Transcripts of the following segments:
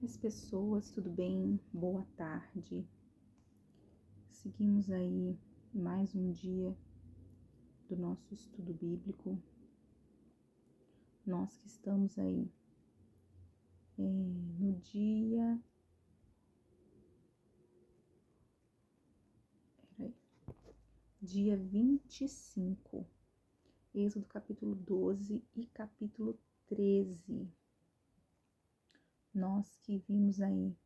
As pessoas, tudo bem? Boa tarde. Seguimos aí mais um dia do nosso estudo bíblico. Nós que estamos aí no dia 25, Êxodo capítulo 12 e capítulo 13. Nós que vimos aí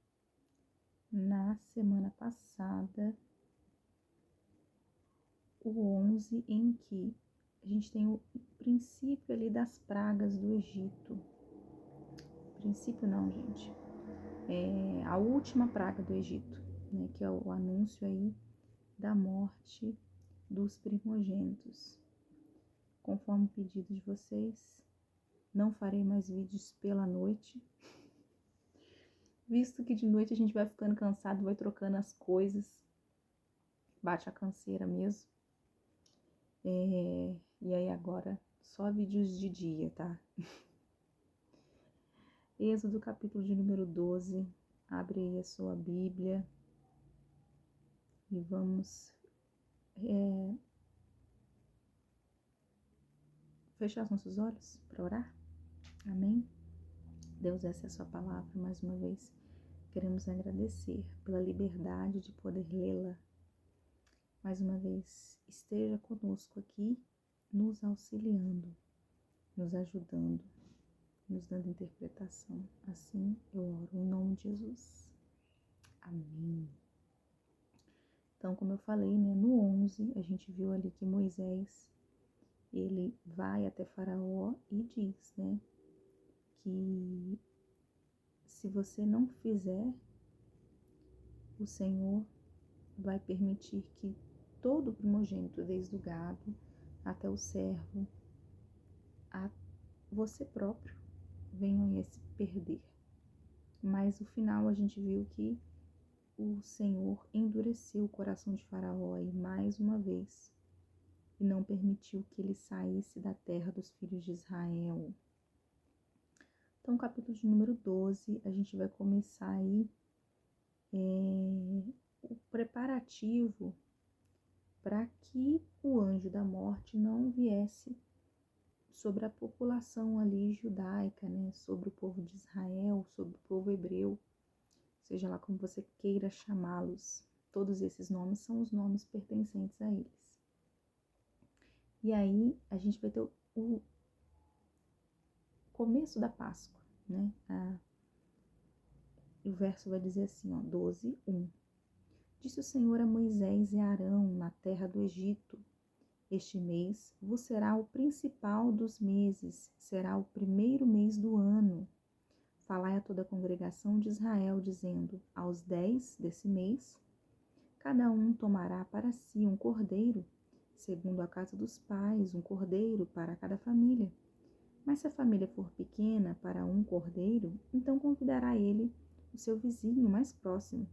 na semana passada o 11, em que a gente tem o princípio ali das pragas do Egito. Princípio não, gente. É a última praga do Egito, né? Que é o anúncio aí da morte dos primogênitos. Conforme o pedido de vocês, não farei mais vídeos pela noite, visto que de noite a gente vai ficando cansado, vai trocando as coisas, bate a canseira mesmo. E aí agora, só vídeos de dia, tá? Êxodo capítulo de número 12, abre aí a sua Bíblia e vamos fechar os nossos olhos para orar? Amém? Deus, essa é a sua palavra, mais uma vez queremos agradecer pela liberdade de poder lê-la. Mais uma vez, esteja conosco aqui, nos auxiliando, nos ajudando, nos dando interpretação. Assim eu oro em nome de Jesus. Amém. Então, como eu falei, né, no 11, a gente viu ali que Moisés, ele vai até Faraó e diz, né, que se você não fizer, o Senhor vai permitir que todo primogênito, desde o gado até o servo, a você próprio, venham a se perder. Mas no final a gente viu que o Senhor endureceu o coração de Faraó e mais uma vez, e não permitiu que ele saísse da terra dos filhos de Israel. Então, capítulo de número 12, a gente vai começar aí o preparativo para que o anjo da morte não viesse sobre a população ali judaica, né? Sobre o povo de Israel, sobre o povo hebreu, seja lá como você queira chamá-los. Todos esses nomes são os nomes pertencentes a eles. E aí a gente vai ter o começo da Páscoa, né? O verso vai dizer assim, ó, 12, 1. Disse o Senhor a Moisés e a Arão na terra do Egito: este mês vos será o principal dos meses, será o primeiro mês do ano. Falai a toda a congregação de Israel, dizendo: aos 10 desse mês, cada um tomará para si um cordeiro, segundo a casa dos pais, um cordeiro para cada família. Mas se a família for pequena para um cordeiro, então convidará ele o seu vizinho mais próximo,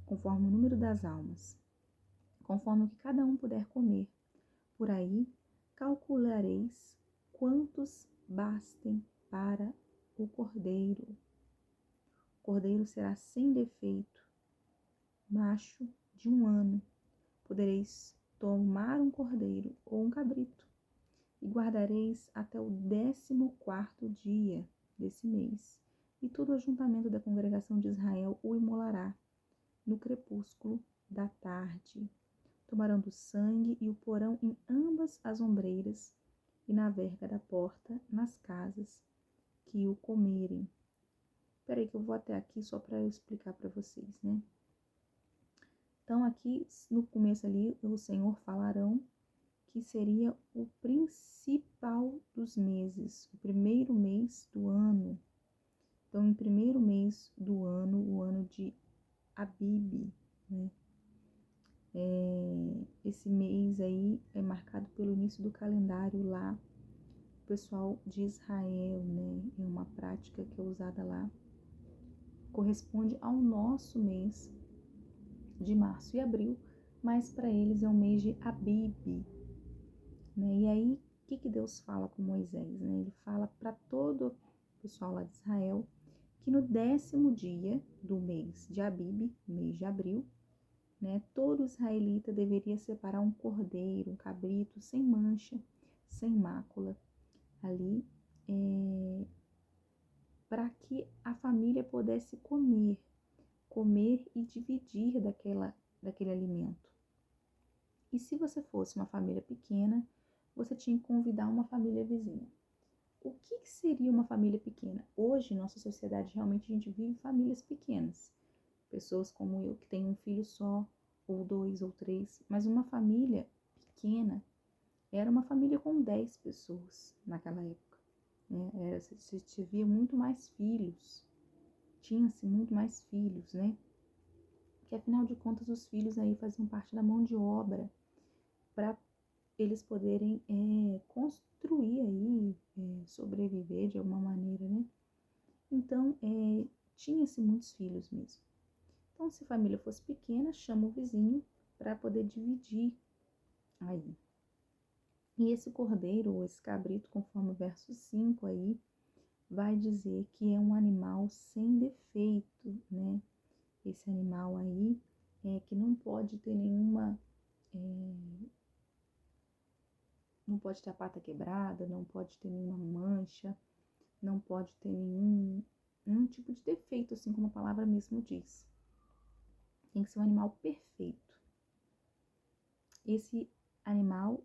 conforme o número das almas, conforme o que cada um puder comer. Por aí calculareis quantos bastem para o cordeiro. O cordeiro será sem defeito, macho de 1 ano. Podereis tomar um cordeiro ou um cabrito, e guardareis até o 14º dia desse mês, e todo o ajuntamento da congregação de Israel o imolará no crepúsculo da tarde. Tomarão do sangue e o porão em ambas as ombreiras e na verga da porta, nas casas que o comerem. Peraí que eu vou até aqui só para eu explicar para vocês, né? Então aqui no começo ali o Senhor falarão que seria o principal dos meses, o primeiro mês do ano. Então, em primeiro mês do ano, o ano de Abib, né? Esse mês aí é marcado pelo início do calendário lá, o pessoal de Israel, né? É uma prática que é usada lá, corresponde ao nosso mês de março e abril, mas para eles é o mês de Abib, né? E aí, o que Deus fala com Moisés, né? Ele fala para todo o pessoal lá de Israel que no 10º dia do mês de Abib, mês de abril, né, todo israelita deveria separar um cordeiro, um cabrito, sem mancha, sem mácula, ali, para que a família pudesse comer e dividir daquele alimento. E se você fosse uma família pequena, você tinha que convidar uma família vizinha. O que seria uma família pequena? Hoje, em nossa sociedade, realmente a gente vive famílias pequenas. Pessoas como eu, que têm um filho só, ou 2 ou 3. Mas uma família pequena era uma família com 10 pessoas naquela época. Né? Se via muito mais filhos. Tinha-se muito mais filhos, né? Que afinal de contas os filhos aí faziam parte da mão de obra para eles poderem construir aí, sobreviver de alguma maneira, né? Então, tinha-se muitos filhos mesmo. Então, se a família fosse pequena, chama o vizinho para poder dividir aí. E esse cordeiro, ou esse cabrito, conforme o verso 5 aí, vai dizer que é um animal sem defeito, né? Esse animal aí que não pode ter nenhuma... não pode ter a pata quebrada, não pode ter nenhuma mancha, não pode ter nenhum tipo de defeito, assim como a palavra mesmo diz. Tem que ser um animal perfeito. Esse animal,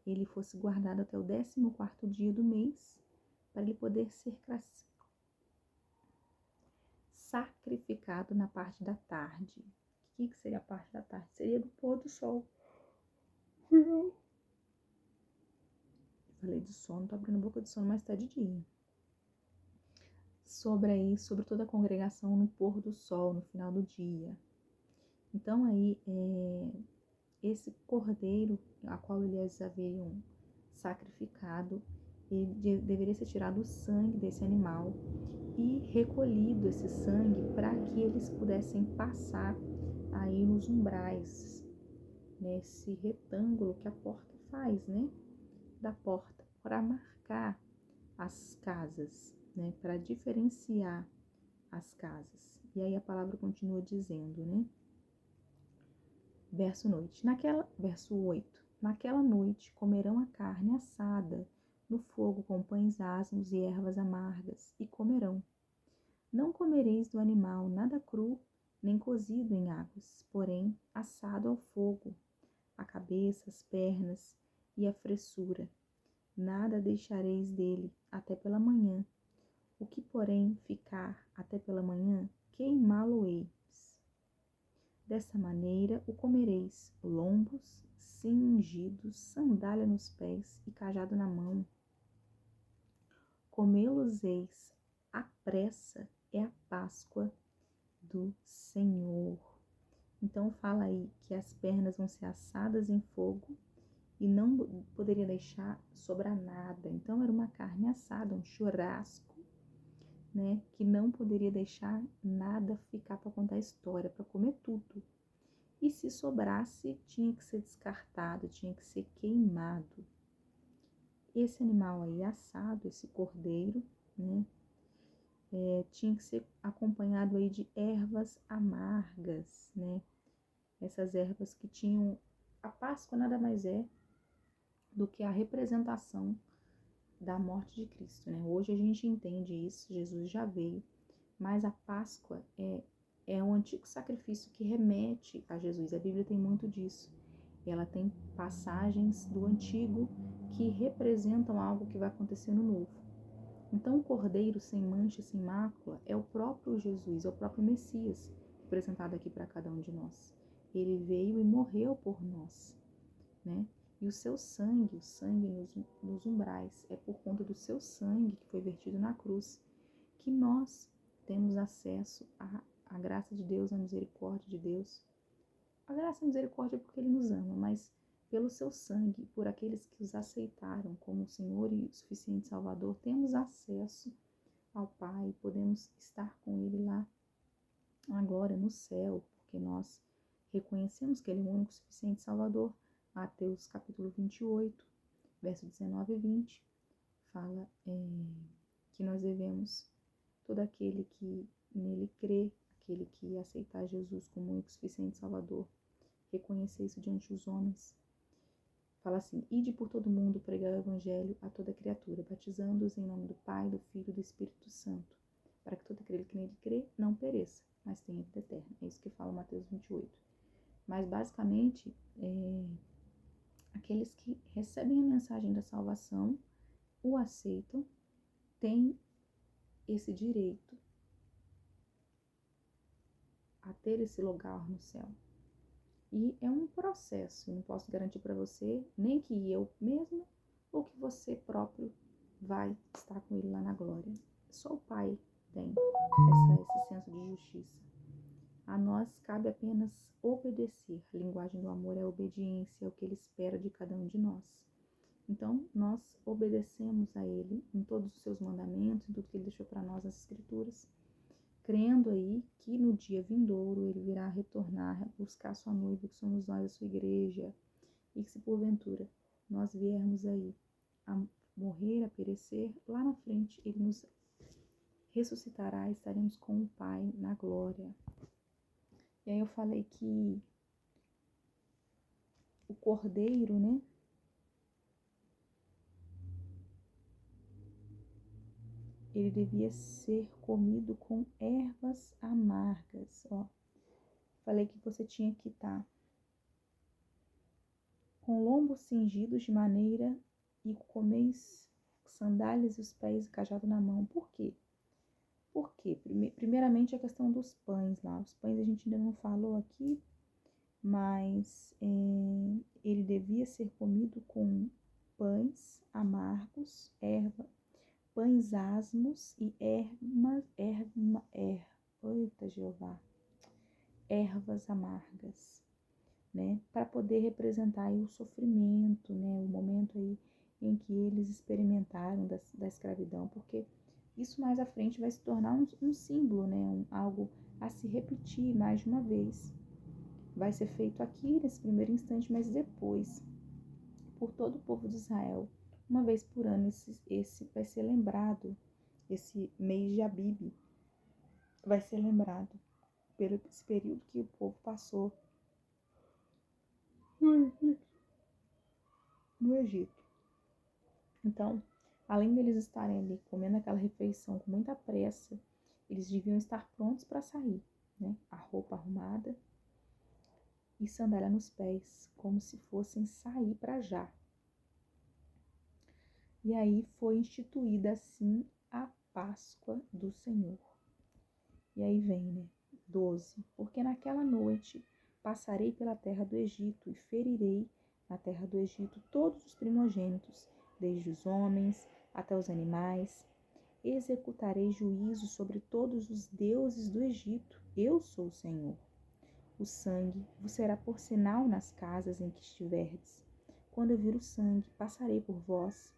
ele fosse guardado até o 14º dia do mês, para ele poder ser sacrificado na parte da tarde. O que seria a parte da tarde? Seria do pôr do sol. Falei de sono, tô abrindo boca de sono, mas tá de dia. Sobre toda a congregação no pôr do sol, no final do dia. Então aí, esse cordeiro a qual eles haviam sacrificado, ele deveria ser tirado o sangue desse animal e recolhido esse sangue para que eles pudessem passar aí nos umbrais, nesse retângulo que a porta faz, né, da porta, para marcar as casas, né, para diferenciar as casas. E aí a palavra continua dizendo, né, verso 8, naquela noite comerão a carne assada no fogo com pães asmos e ervas amargas, e comerão. Não comereis do animal nada cru, nem cozido em águas, porém assado ao fogo, a cabeça, as pernas e a fressura. Nada deixareis dele até pela manhã. O que, porém, ficar até pela manhã, queimá-lo-eis. Desta maneira o comereis, lombos, cingidos, sandália nos pés e cajado na mão. Comê-los-eis à pressa é a Páscoa do Senhor. Então fala aí que as pernas vão ser assadas em fogo e não poderia deixar sobrar nada. Então era uma carne assada, um churrasco, né? Que não poderia deixar nada ficar para contar a história, para comer tudo. E se sobrasse, tinha que ser descartado, tinha que ser queimado. Esse animal aí assado, esse cordeiro, né? Tinha que ser acompanhado aí de ervas amargas, né? Essas ervas que tinham... A Páscoa nada mais é do que a representação da morte de Cristo, né? Hoje a gente entende isso, Jesus já veio, mas a Páscoa é um antigo sacrifício que remete a Jesus. A Bíblia tem muito disso. Ela tem passagens do antigo que representam algo que vai acontecer no novo. Então, o cordeiro sem mancha, sem mácula, é o próprio Jesus, é o próprio Messias, apresentado aqui para cada um de nós. Ele veio e morreu por nós, né? E o seu sangue, o sangue nos umbrais, é por conta do seu sangue que foi vertido na cruz, que nós temos acesso à graça de Deus, à misericórdia de Deus. A graça e a misericórdia é porque Ele nos ama, mas pelo seu sangue, por aqueles que os aceitaram como o Senhor e o suficiente Salvador, temos acesso ao Pai, podemos estar com Ele lá agora no céu, porque nós reconhecemos que Ele é o único suficiente Salvador. Mateus capítulo 28, verso 19 e 20, fala que nós devemos todo aquele que nele crê, aquele que aceitar Jesus como único e suficiente Salvador, reconhecer isso diante dos homens. Fala assim: ide por todo mundo pregar o evangelho a toda criatura, batizando-os em nome do Pai, do Filho e do Espírito Santo, para que todo aquele que nele crê não pereça, mas tenha vida eterna. É isso que fala Mateus 28. Mas basicamente, aqueles que recebem a mensagem da salvação, o aceitam, têm esse direito a ter esse lugar no céu. E é um processo, eu não posso garantir para você, nem que eu mesmo, ou que você próprio vai estar com ele lá na glória. Só o Pai tem esse senso de justiça. A nós cabe apenas obedecer. A linguagem do amor é a obediência, é o que ele espera de cada um de nós. Então, nós obedecemos a ele em todos os seus mandamentos, em tudo que ele deixou para nós nas Escrituras, crendo aí que no dia vindouro ele virá retornar, buscar sua noiva, que somos nós, a sua igreja, e que se porventura nós viermos aí a morrer, a perecer, lá na frente ele nos ressuscitará e estaremos com o Pai na glória. E aí eu falei que o cordeiro, né, ele devia ser comido com ervas amargas, ó. Falei que você tinha que estar com lombos cingidos de maneira e comeis sandálias e os pés e cajado na mão. Por quê? Porque, primeiramente, a questão dos pães lá. Os pães a gente ainda não falou aqui, mas ele devia ser comido com pães amargos, pães asmos e ervas amargas, né? Para poder representar aí o sofrimento, né? O momento aí em que eles experimentaram da escravidão, porque isso mais à frente vai se tornar um símbolo, né? Algo a se repetir mais de uma vez. Vai ser feito aqui nesse primeiro instante, mas depois, por todo o povo de Israel, uma vez por ano, esse vai ser lembrado, esse mês de Abib vai ser lembrado pelo esse período que o povo passou no Egito. Então, além deles estarem ali comendo aquela refeição com muita pressa, eles deviam estar prontos para sair, né? A roupa arrumada e sandália nos pés, como se fossem sair para já. E aí foi instituída assim a Páscoa do Senhor. E aí vem, né? 12. Porque naquela noite passarei pela terra do Egito e ferirei na terra do Egito todos os primogênitos, desde os homens até os animais. Executarei juízo sobre todos os deuses do Egito. Eu sou o Senhor. O sangue vos será por sinal nas casas em que estiverdes. Quando eu vir o sangue, passarei por vós,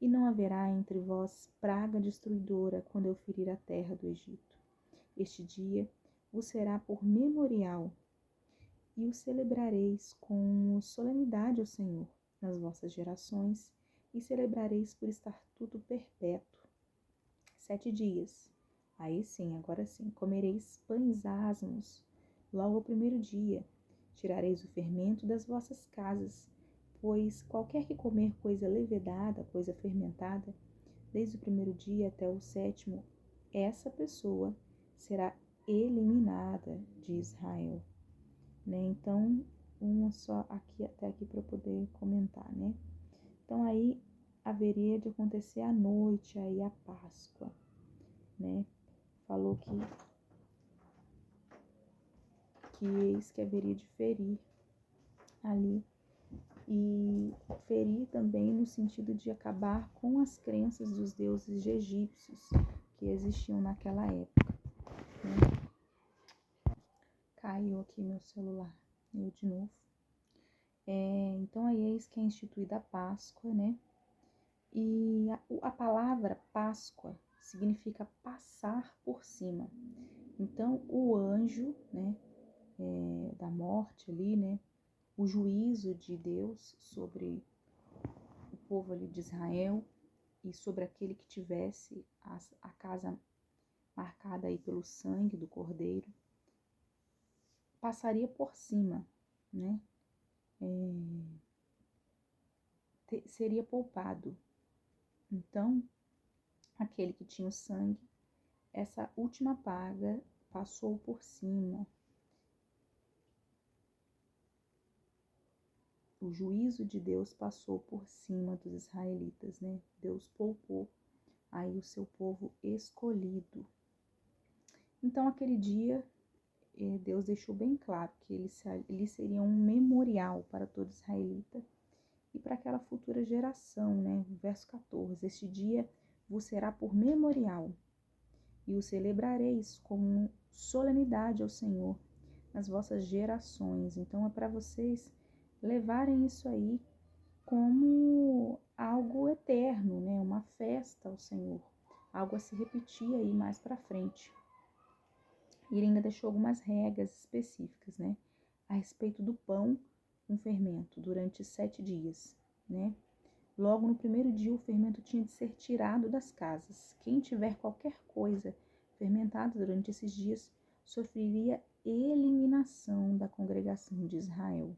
e não haverá entre vós praga destruidora quando eu ferir a terra do Egito. Este dia vos será por memorial, e o celebrareis com solenidade ao Senhor nas vossas gerações, e celebrareis por estatuto perpétuo. 7 dias. Aí sim, agora sim, comereis pães asmos, logo ao primeiro dia. Tirareis o fermento das vossas casas, pois qualquer que comer coisa levedada, coisa fermentada, desde o primeiro dia até o 7º, essa pessoa será eliminada de Israel. Né? Então, uma só aqui até aqui para eu poder comentar, né? Então aí haveria de acontecer à noite aí a Páscoa, né? Falou que eis que haveria de ferir ali, e ferir também no sentido de acabar com as crenças dos deuses egípcios que existiam naquela época, né? Caiu aqui meu celular, eu de novo. Então aí eis que é instituída a Páscoa, né? E a palavra Páscoa significa passar por cima. Então o anjo, né, da morte ali, né, o juízo de Deus sobre o povo ali de Israel e sobre aquele que tivesse a casa marcada aí pelo sangue do cordeiro, passaria por cima, né? Seria poupado. Então, aquele que tinha o sangue, essa última paga passou por cima. O juízo de Deus passou por cima dos israelitas, né? Deus poupou aí o seu povo escolhido. Então, aquele dia, Deus deixou bem claro que ele seria um memorial para todo israelita e para aquela futura geração, né? Verso 14, este dia vos será por memorial, e o celebrareis como solenidade ao Senhor nas vossas gerações. Então, é para vocês levarem isso aí como algo eterno, né? Uma festa ao Senhor, algo a se repetir aí mais para frente. E ele ainda deixou algumas regras específicas, né? A respeito do pão com fermento durante 7 dias, né? Logo no primeiro dia o fermento tinha de ser tirado das casas. Quem tiver qualquer coisa fermentada durante esses dias sofreria eliminação da congregação de Israel.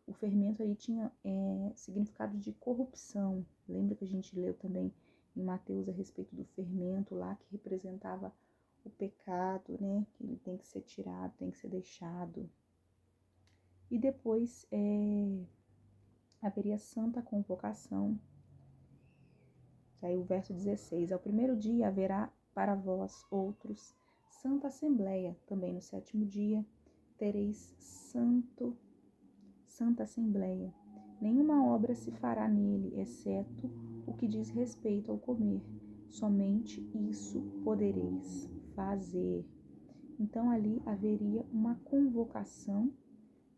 O fermento aí tinha significado de corrupção. Lembra que a gente leu também em Mateus a respeito do fermento lá, que representava o pecado, né? Que ele tem que ser tirado, tem que ser deixado. E depois haveria santa convocação. Que aí o verso 16, ao primeiro dia haverá para vós outros santa assembleia, também no 7º dia tereis santa assembleia. Nenhuma obra se fará nele, exceto o que diz respeito ao comer. Somente isso podereis fazer. Então ali haveria uma convocação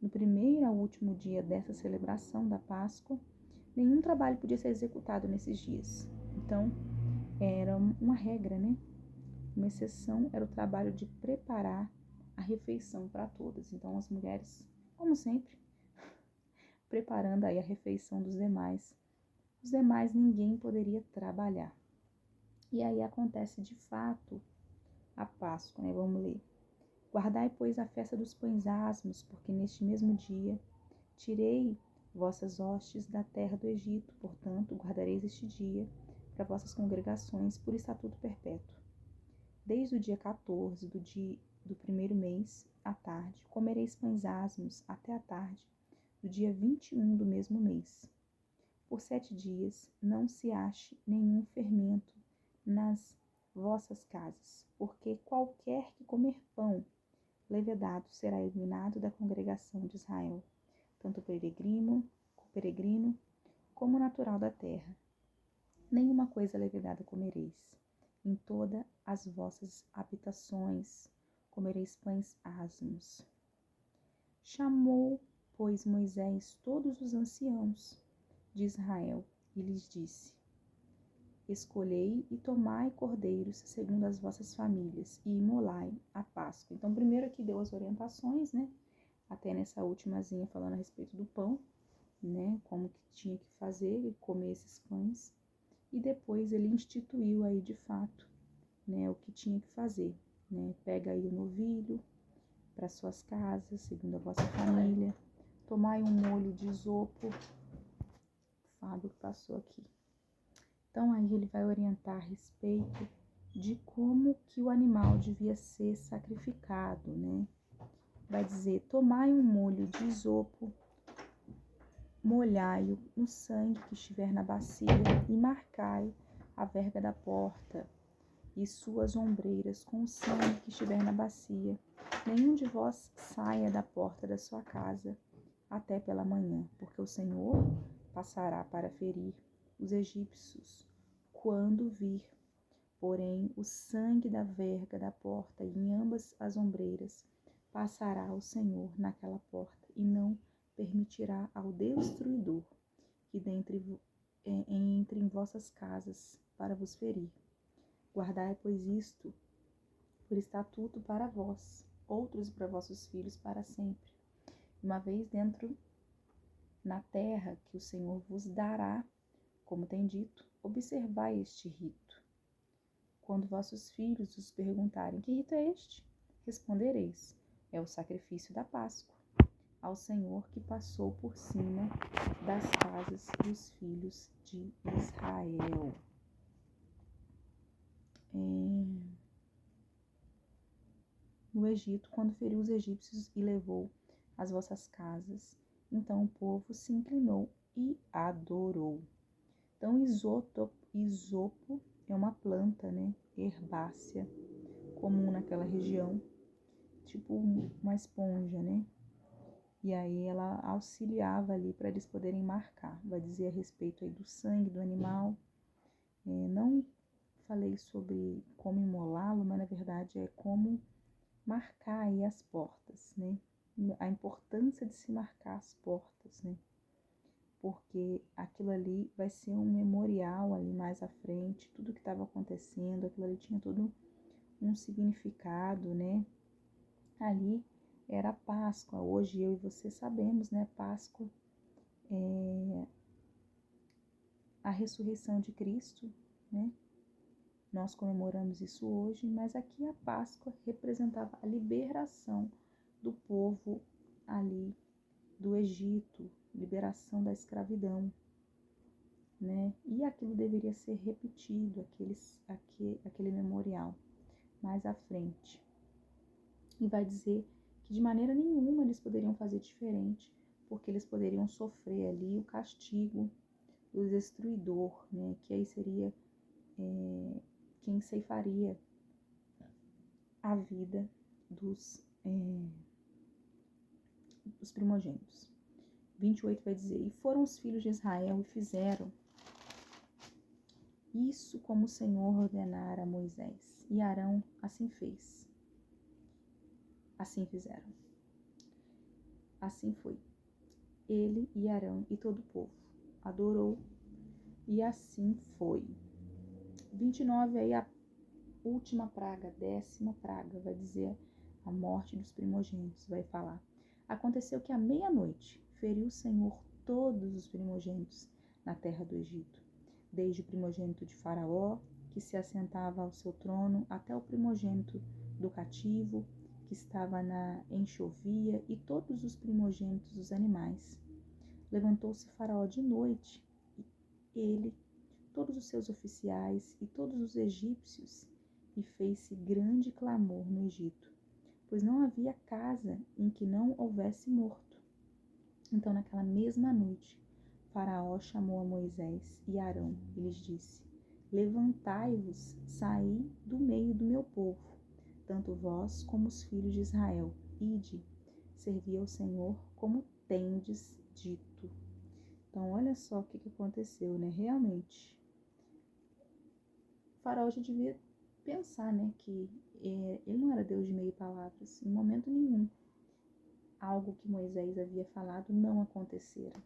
no primeiro ao último dia dessa celebração da Páscoa. Nenhum trabalho podia ser executado nesses dias. Então era uma regra, né? Uma exceção era o trabalho de preparar a refeição para todas. Então as mulheres, como sempre, preparando aí a refeição dos demais. Os demais ninguém poderia trabalhar. E aí acontece de fato a Páscoa, né? Vamos ler. Guardai, pois, a festa dos pães asmos, porque neste mesmo dia tirei vossas hostes da terra do Egito. Portanto, guardareis este dia para vossas congregações por estatuto perpétuo. Desde o dia 14 do primeiro mês, à tarde, comereis pães asmos até a tarde do dia 21 do mesmo mês. Por 7 dias não se ache nenhum fermento nas vossas casas, porque qualquer que comer pão levedado será eliminado da congregação de Israel, tanto peregrino como natural da terra. Nenhuma coisa levedada comereis. Em todas as vossas habitações comereis pães asmos. Chamou, pois, Moisés todos os anciãos de Israel e lhes disse: escolhei e tomai cordeiros segundo as vossas famílias e imolai a Páscoa. Então, primeiro aqui deu as orientações, né? Até nessa ultimazinha falando a respeito do pão, né? Como que tinha que fazer e comer esses pães. E depois ele instituiu aí de fato, né? O que tinha que fazer, né? Pega aí o novilho para suas casas, segundo a vossa família. Tomai um molho de isopo. O Fábio passou aqui. Então aí ele vai orientar a respeito de como que o animal devia ser sacrificado, né? Vai dizer, tomai um molho de isopo, molhai-o no sangue que estiver na bacia e marcai a verga da porta e suas ombreiras com o sangue que estiver na bacia. Nenhum de vós saia da porta da sua casa até pela manhã, porque o Senhor passará para ferir os egípcios quando vir, porém, o sangue da verga da porta e em ambas as ombreiras passará o Senhor naquela porta e não permitirá ao destruidor que entre em vossas casas para vos ferir. Guardai, pois, isto por estatuto para vós, outros para vossos filhos para sempre. Uma vez dentro na terra que o Senhor vos dará, como tem dito, observai este rito. Quando vossos filhos os perguntarem: que rito é este? Respondereis: é o sacrifício da Páscoa, ao Senhor que passou por cima das casas dos filhos de Israel. No Egito, quando feriu os egípcios e levou as vossas casas, então o povo se inclinou e adorou. Então, isopo é uma planta, né, herbácea, comum naquela região, tipo uma esponja, né? E aí ela auxiliava ali para eles poderem marcar. Vai dizer a respeito aí do sangue do animal. Não falei sobre como imolá-lo, mas na verdade é como marcar aí as portas, né? A importância de se marcar as portas, né? Porque aquilo ali vai ser um memorial ali mais à frente, tudo que estava acontecendo, aquilo ali tinha todo um significado, né? Ali era a Páscoa. Hoje eu e você sabemos, né? Páscoa é a ressurreição de Cristo, né? Nós comemoramos isso hoje, mas aqui a Páscoa representava a liberação do povo ali do Egito, liberação da escravidão, né? E aquilo deveria ser repetido, aquele memorial, mais à frente. E vai dizer que de maneira nenhuma eles poderiam fazer diferente, porque eles poderiam sofrer ali o castigo do destruidor, né? Que aí seria quem ceifaria a vida dos primogênitos. 28 vai dizer: e foram os filhos de Israel e fizeram isso como o Senhor ordenara a Moisés. E Arão assim fez. Assim fizeram. Assim foi. Ele e Arão e todo o povo adorou, e assim foi. 29 aí a última praga, 10ª praga, vai dizer a morte dos primogênitos, vai falar. Aconteceu que à meia-noite feriu o Senhor todos os primogênitos na terra do Egito, desde o primogênito de Faraó, que se assentava ao seu trono, até o primogênito do cativo, que estava na enxovia, e todos os primogênitos dos animais. Levantou-se Faraó de noite, ele, todos os seus oficiais e todos os egípcios, e fez-se grande clamor no Egito, pois não havia casa em que não houvesse morto. Então, naquela mesma noite, Faraó chamou a Moisés e Arão e lhes disse: levantai-vos, saí do meio do meu povo, tanto vós como os filhos de Israel, ide, servi ao Senhor como tendes dito. Então, olha só o que aconteceu, né? Realmente, o Faraó já devia pensar, né, que ele não era Deus de meio palavras, em momento nenhum. Algo que Moisés havia falado não acontecera.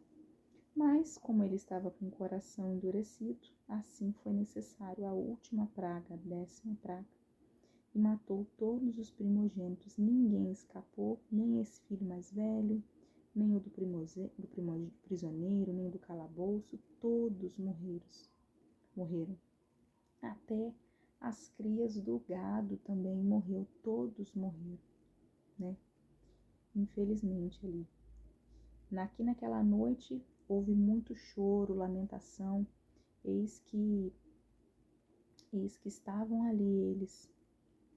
Mas, como ele estava com o coração endurecido, assim foi necessário a última praga, a 10ª praga, e matou todos os primogênitos. Ninguém escapou, nem esse filho mais velho, nem o do prisioneiro, nem o do calabouço, todos morreram. Até as crias do gado também morreu, todos morreram, né? Infelizmente ali. Naquela noite houve muito choro, lamentação, eis que estavam ali eles,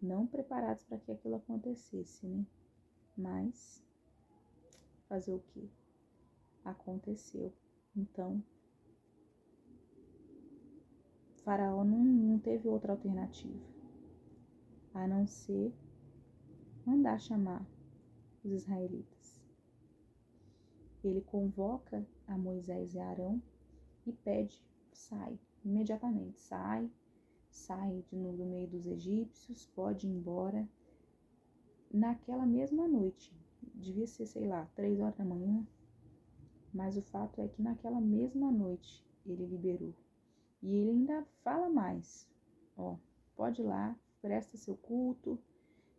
não preparados para que aquilo acontecesse, né? Mas, fazer o que? Aconteceu. Então, Faraó não teve outra alternativa, a não ser mandar chamar os israelitas. Ele convoca a Moisés e Arão e pede: sai, imediatamente, sai do meio dos egípcios, pode ir embora. Naquela mesma noite, devia ser, 3 horas da manhã, mas o fato é que naquela mesma noite ele liberou. E ele ainda fala mais, pode ir lá, presta seu culto,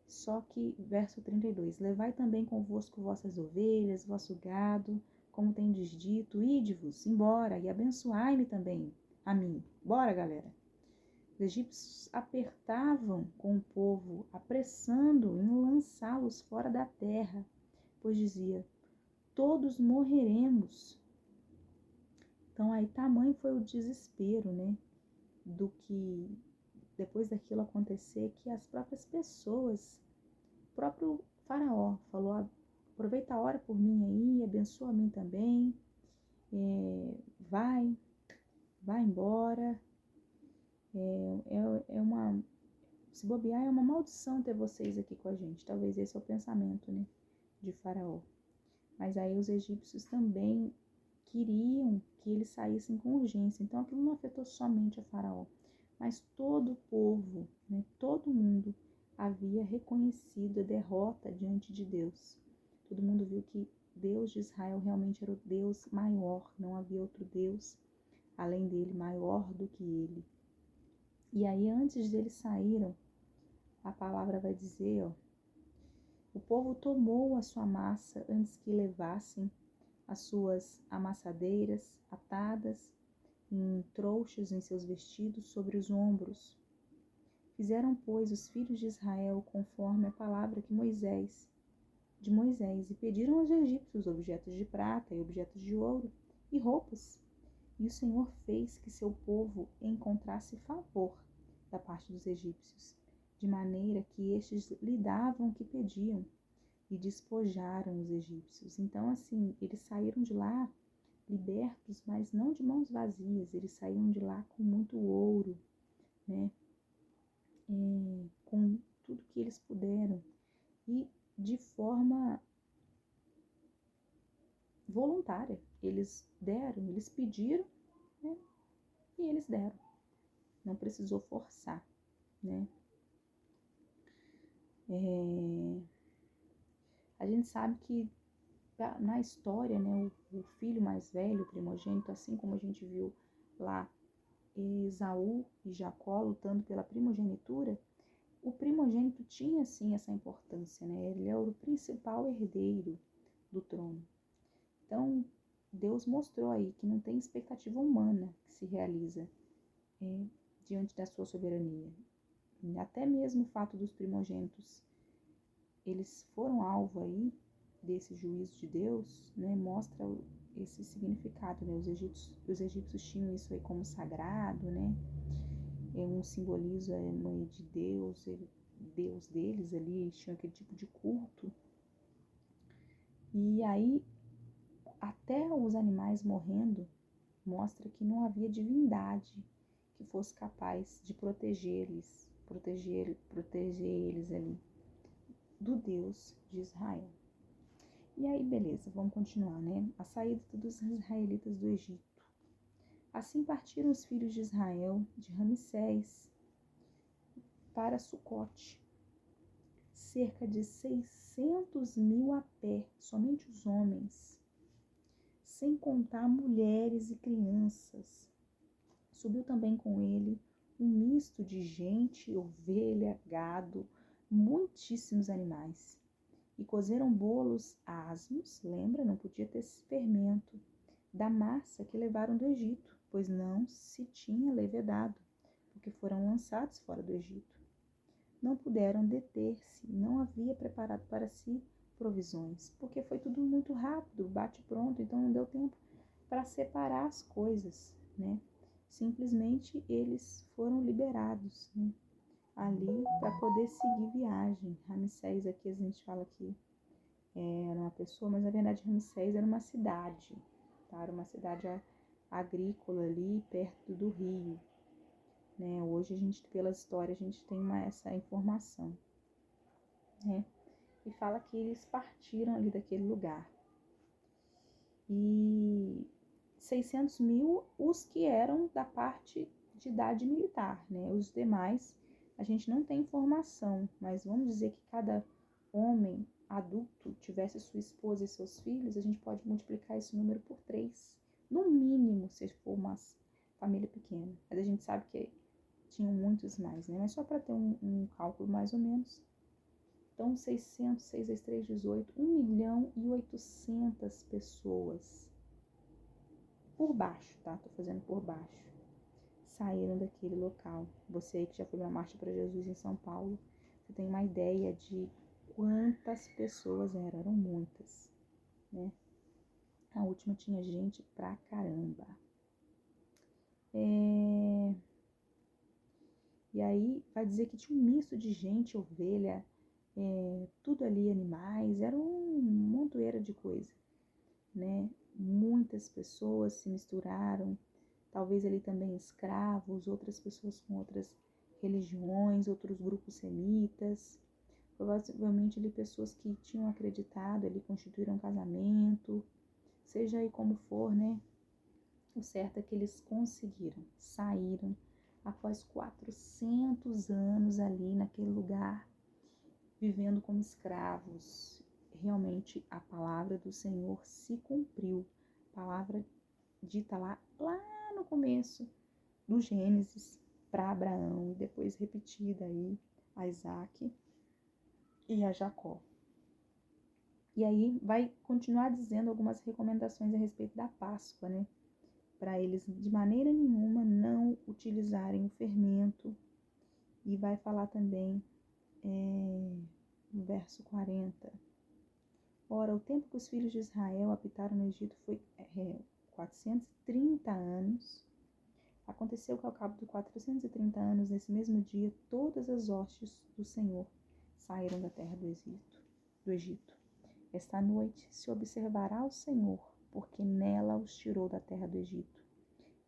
só que, verso 32, levai também convosco vossas ovelhas, vosso gado, como tendes dito, ide-vos embora e abençoai-me também, a mim. Bora, galera! Os egípcios apertavam com o povo, apressando em lançá-los fora da terra, pois dizia: todos morreremos. Então aí tamanho foi o desespero, né, do que depois daquilo acontecer, que as próprias pessoas, o próprio faraó falou: aproveita a hora por mim aí, abençoa a mim também, vai embora, se bobear é uma maldição ter vocês aqui com a gente. Talvez esse é o pensamento, né, de faraó. Mas aí os egípcios também queriam que eles saíssem com urgência. Então aquilo não afetou somente a faraó, mas todo o povo, né, todo mundo havia reconhecido a derrota diante de Deus. Todo mundo viu que Deus de Israel realmente era o Deus maior, não havia outro Deus além dele, maior do que ele. E aí antes deles saíram, a palavra vai dizer, o povo tomou a sua massa antes que levassem as suas amassadeiras atadas em trouxas em seus vestidos sobre os ombros. Fizeram, pois, os filhos de Israel conforme a palavra de Moisés, e pediram aos egípcios objetos de prata e objetos de ouro e roupas. E o Senhor fez que seu povo encontrasse favor da parte dos egípcios, de maneira que estes lhe davam o que pediam, e despojaram os egípcios. Então, assim, eles saíram de lá libertos, mas não de mãos vazias, eles saíram de lá com muito ouro, né? Com tudo que eles puderam, e de forma voluntária. Eles deram, eles pediram, né? E eles deram. Não precisou forçar, né? A gente sabe que na história, né, o filho mais velho, o primogênito, assim como a gente viu lá Esaú e Jacó lutando pela primogenitura, o primogênito tinha sim essa importância, né? Ele é o principal herdeiro do trono. Então, Deus mostrou aí que não tem expectativa humana que se realiza diante da sua soberania. E até mesmo o fato dos primogênitos, eles foram alvo aí desse juízo de Deus, né? Mostra esse significado, né? Os egípcios tinham isso aí como sagrado, né? Um simbolismo de Deus, Deus deles ali, eles tinham aquele tipo de culto. E aí, até os animais morrendo, mostra que não havia divindade que fosse capaz de proteger eles ali, do Deus de Israel. E aí, beleza, vamos continuar, né? A saída dos israelitas do Egito. Assim partiram os filhos de Israel de Ramsés para Sucote, cerca de 600.000 a pé, somente os homens, sem contar mulheres e crianças. Subiu também com ele um misto de gente, ovelha, gado, muitíssimos animais. E cozeram bolos asmos, lembra, não podia ter fermento, da massa que levaram do Egito, pois não se tinha levedado, porque foram lançados fora do Egito. Não puderam deter-se, não havia preparado para si provisões, porque foi tudo muito rápido, bate pronto, então não deu tempo para separar as coisas, né? Simplesmente eles foram liberados, né, ali para poder seguir viagem. Ramsés, aqui a gente fala que era uma pessoa, mas na verdade Ramsés era uma cidade, tá? Era uma cidade agrícola ali perto do rio, né? Hoje a gente, pela história, a gente tem essa informação, né? E fala que eles partiram ali daquele lugar. E 600.000 os que eram da parte de idade militar, né? Os demais a gente não tem informação, mas vamos dizer que cada homem adulto tivesse sua esposa e seus filhos, a gente pode multiplicar esse número por 3, no mínimo, se for uma família pequena. Mas a gente sabe que tinham muitos mais, né? Mas só para ter um cálculo mais ou menos. Então, 600, 6 vezes 3, 18, 1.800.000 pessoas. Por baixo, tá? Tô fazendo por baixo. saíram daquele local. Você aí que já foi na Marcha para Jesus em São Paulo, você tem uma ideia de quantas pessoas eram muitas, né? A última tinha gente pra caramba. E aí vai dizer que tinha um misto de gente, ovelha, tudo ali, animais, era um montoeiro de coisa, né? Muitas pessoas se misturaram, talvez ali também escravos, outras pessoas com outras religiões, outros grupos semitas, provavelmente ali pessoas que tinham acreditado, ali constituíram um casamento, seja aí como for, né? O certo é que eles conseguiram, saíram após 400 anos ali naquele lugar, vivendo como escravos. Realmente a palavra do Senhor se cumpriu, a palavra dita lá no começo do Gênesis para Abraão, e depois repetida aí a Isaac e a Jacó. E aí vai continuar dizendo algumas recomendações a respeito da Páscoa, né? Para eles de maneira nenhuma não utilizarem o fermento. E vai falar também no verso 40. Ora, o tempo que os filhos de Israel habitaram no Egito foi 430 anos. Aconteceu que ao cabo de 430 anos, nesse mesmo dia, todas as hostes do Senhor saíram da terra do Egito. Esta noite se observará o Senhor, porque nela os tirou da terra do Egito.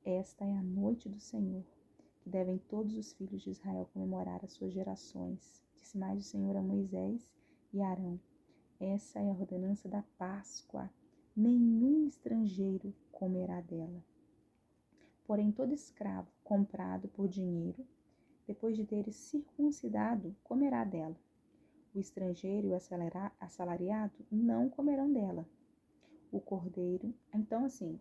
Esta é a noite do Senhor, que devem todos os filhos de Israel comemorar as suas gerações. Disse mais o Senhor a Moisés e a Arão. Essa é a ordenança da Páscoa. Nenhum estrangeiro comerá dela. Porém, todo escravo comprado por dinheiro, depois de ter circuncidado, comerá dela. O estrangeiro e o assalariado não comerão dela. O cordeiro, então assim,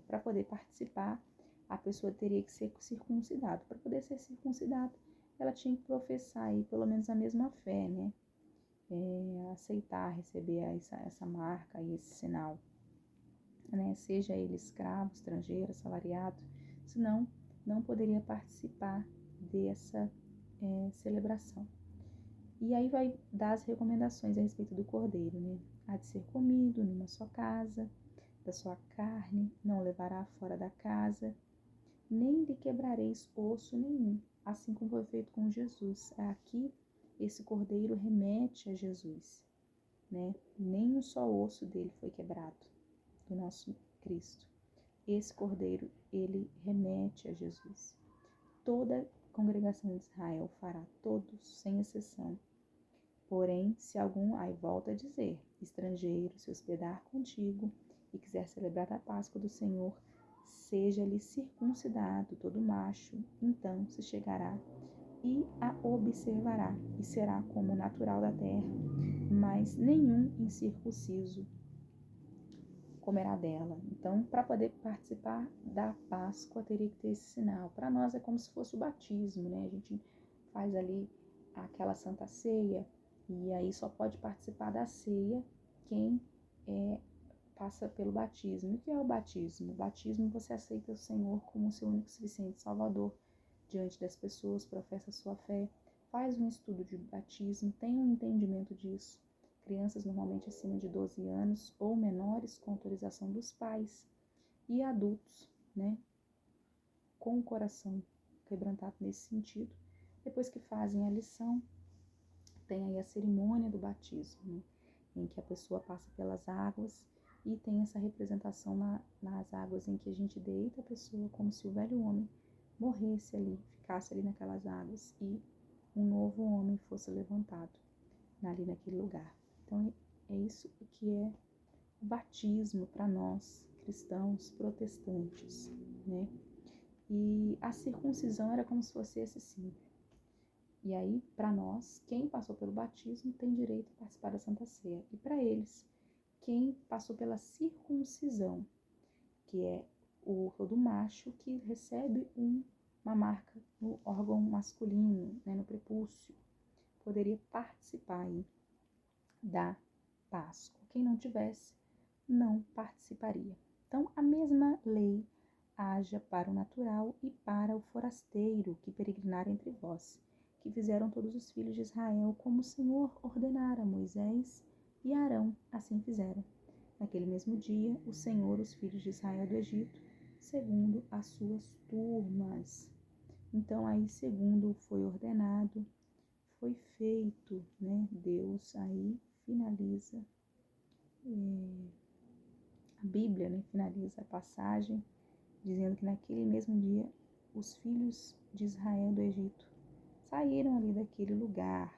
para poder participar, a pessoa teria que ser circuncidada. Para poder ser circuncidada, ela tinha que professar aí pelo menos a mesma fé, né? Aceitar, receber essa marca e esse sinal, né? Seja ele escravo, estrangeiro, assalariado, senão não poderia participar dessa celebração. E aí vai dar as recomendações a respeito do cordeiro, né? Há de ser comido numa só casa, da sua carne, não levará fora da casa, nem lhe quebrareis osso nenhum, assim como foi feito com Jesus. Aqui, esse cordeiro remete a Jesus, né? Nem um só osso dele foi quebrado, do nosso Cristo. Esse cordeiro, ele remete a Jesus. Toda a congregação de Israel fará, todos, sem exceção. Porém, se algum, aí volta a dizer, estrangeiro se hospedar contigo e quiser celebrar a Páscoa do Senhor, seja-lhe circuncidado todo macho, então se chegará e a observará, e será como natural da terra, mas nenhum incircunciso comerá dela. Então, para poder participar da Páscoa, teria que ter esse sinal. Para nós é como se fosse o batismo, né? A gente faz ali aquela Santa Ceia, e aí só pode participar da ceia quem passa pelo batismo. O que é o batismo? O batismo, você aceita o Senhor como seu único e suficiente Salvador diante das pessoas, professa a sua fé, faz um estudo de batismo, tem um entendimento disso. Crianças normalmente acima de 12 anos ou menores com autorização dos pais, e adultos, né, com o coração quebrantado nesse sentido. Depois que fazem a lição, tem aí a cerimônia do batismo, né, em que a pessoa passa pelas águas e tem essa representação nas águas em que a gente deita a pessoa como se o velho homem morresse ali, ficasse ali naquelas águas e um novo homem fosse levantado ali naquele lugar. Então é isso que é o batismo para nós cristãos protestantes, né? E a circuncisão era como se fosse esse símbolo. E aí, para nós, quem passou pelo batismo tem direito a participar da Santa Ceia. E para eles, quem passou pela circuncisão, que é o todo macho que recebe uma marca no órgão masculino, né, no prepúcio, poderia participar aí da Páscoa. Quem não tivesse, não participaria. Então, a mesma lei, haja para o natural e para o forasteiro que peregrinar entre vós, que fizeram todos os filhos de Israel, como o Senhor ordenara a Moisés e Arão, assim fizeram. Naquele mesmo dia, o Senhor, os filhos de Israel do Egito, segundo as suas turmas. Então, aí, segundo foi ordenado, foi feito, né? Deus aí finaliza, a Bíblia, né? Finaliza a passagem, dizendo que naquele mesmo dia, os filhos de Israel do Egito saíram ali daquele lugar.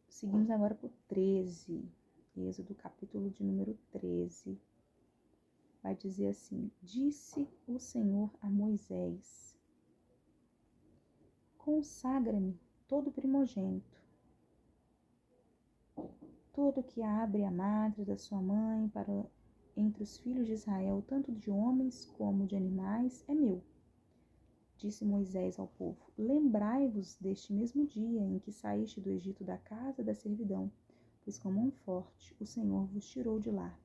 Seguimos agora para o 13, Êxodo capítulo de número 13. Vai dizer assim: disse o Senhor a Moisés: consagra-me todo primogênito, todo que abre a madre da sua mãe para entre os filhos de Israel, tanto de homens como de animais, é meu. Disse Moisés ao povo: lembrai-vos deste mesmo dia em que saíste do Egito da casa da servidão, pois com mão forte o Senhor vos tirou de lá.